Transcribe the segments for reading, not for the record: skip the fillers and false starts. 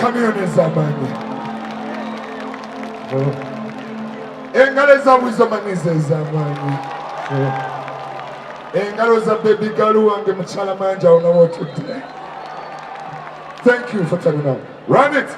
Chameleon is Amanyi. Engalo za Weasel is Amanyi. Engalo za baby girl wange mchala manja unawo today. Thank you for turning up. Run it.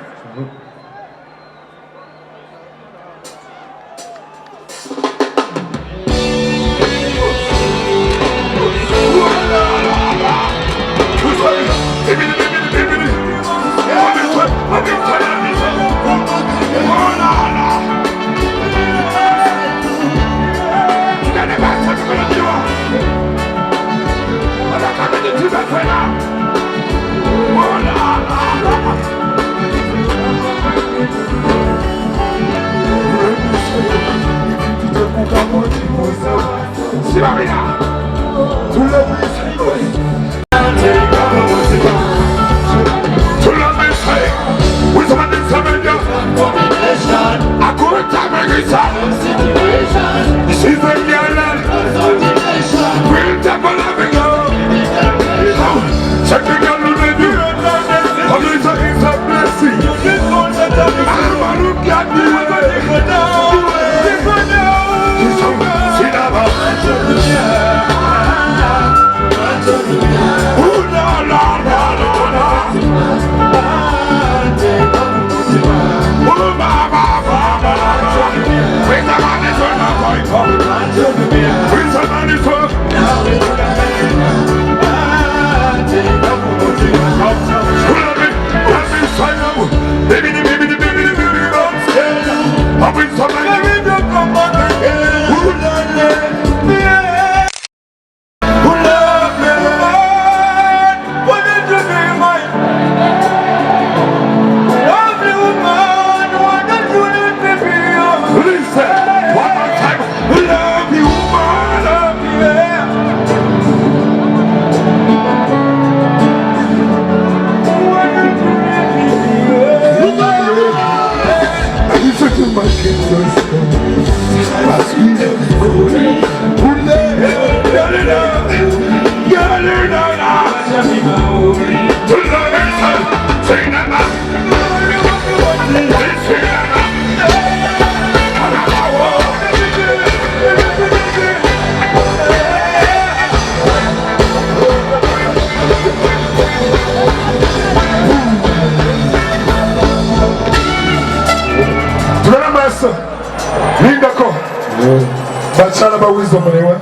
Bachala ba Weasel muliwa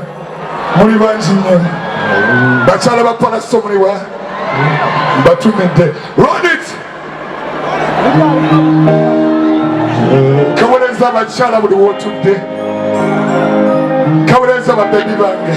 muli banji nnyo bachala ba Palaso muliwa batumedde run it kawuleza bachala buli wotudde kawuleza babebi bange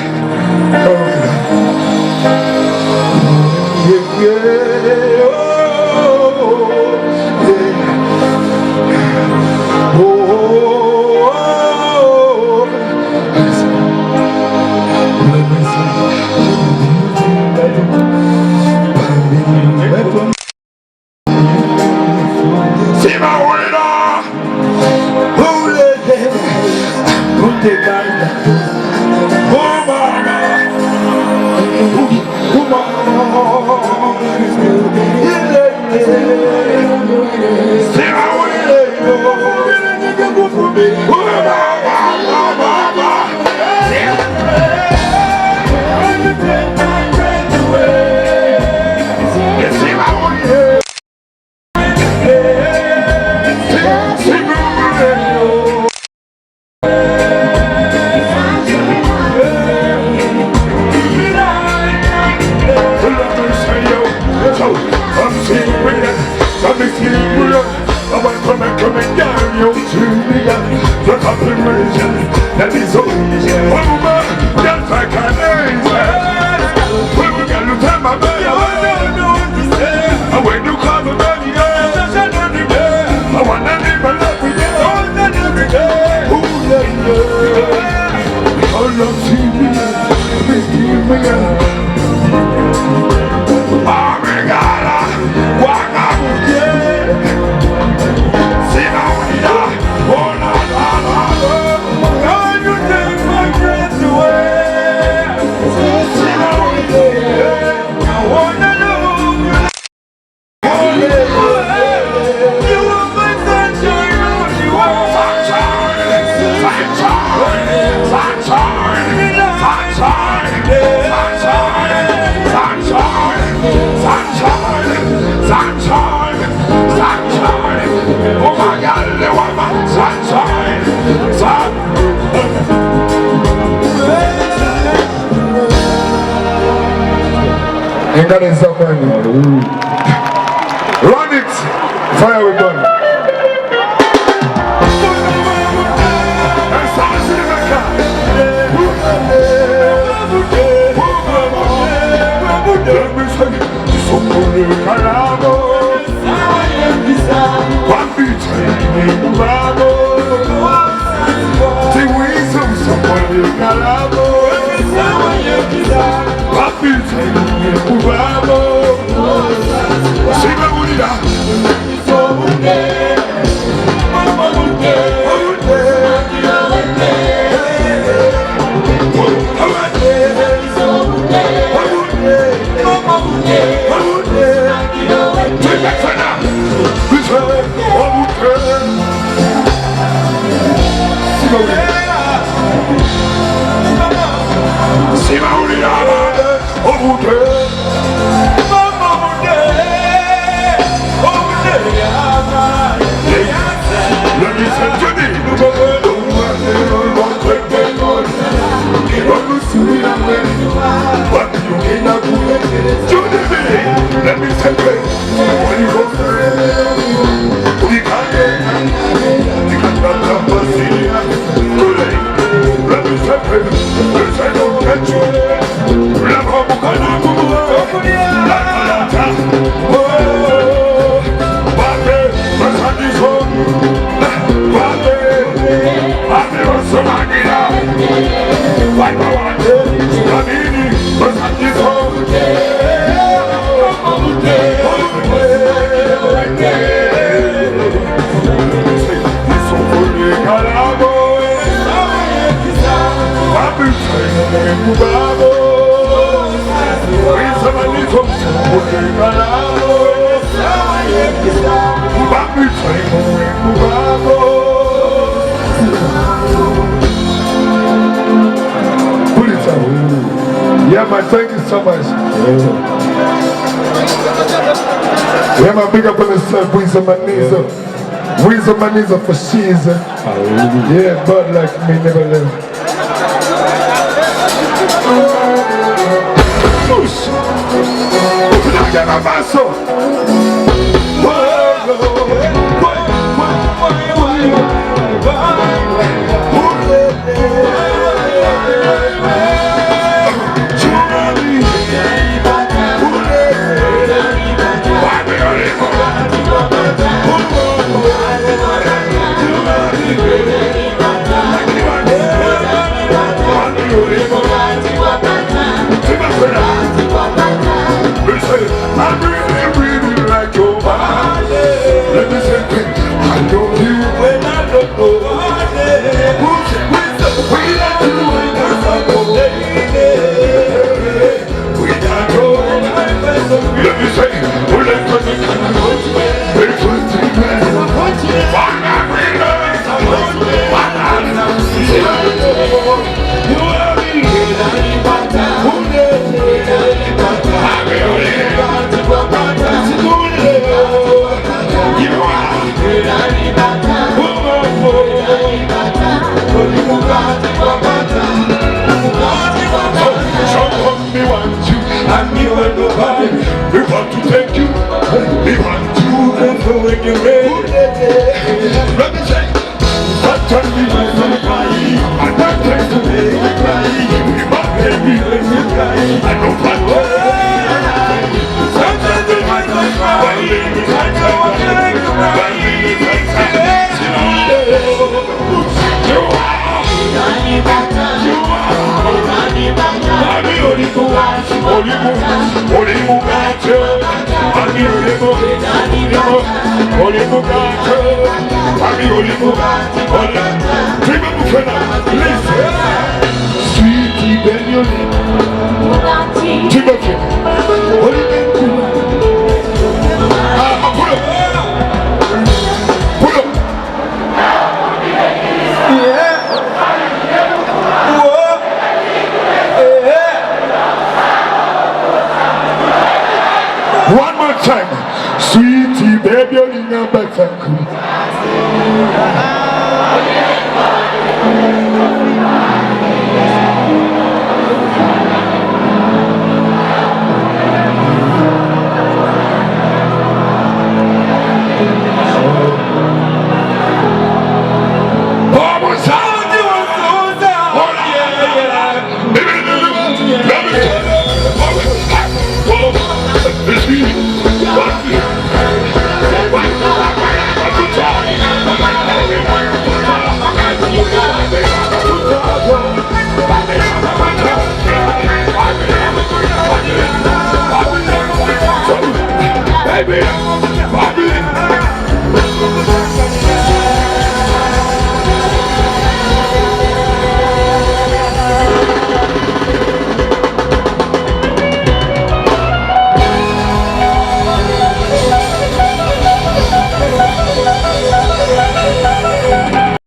engalo ez'amaanyi. Run it. Fire we burn. Yeah, man, thank you so much. Yeah, man, big up on yourself, Weasel for she's. Yeah, but like me never live. We want to thank you. We want to when you're ready. Let me say, that time we were so crying, and that time to make me crying. We must baby when you cry. I don't want to. Sometimes we might not cry. I don't want to make you cry. Sweetie Geyalina, Timothy, what do you think? Put up. Yeah. One more time. Sweetie Geyalina, back.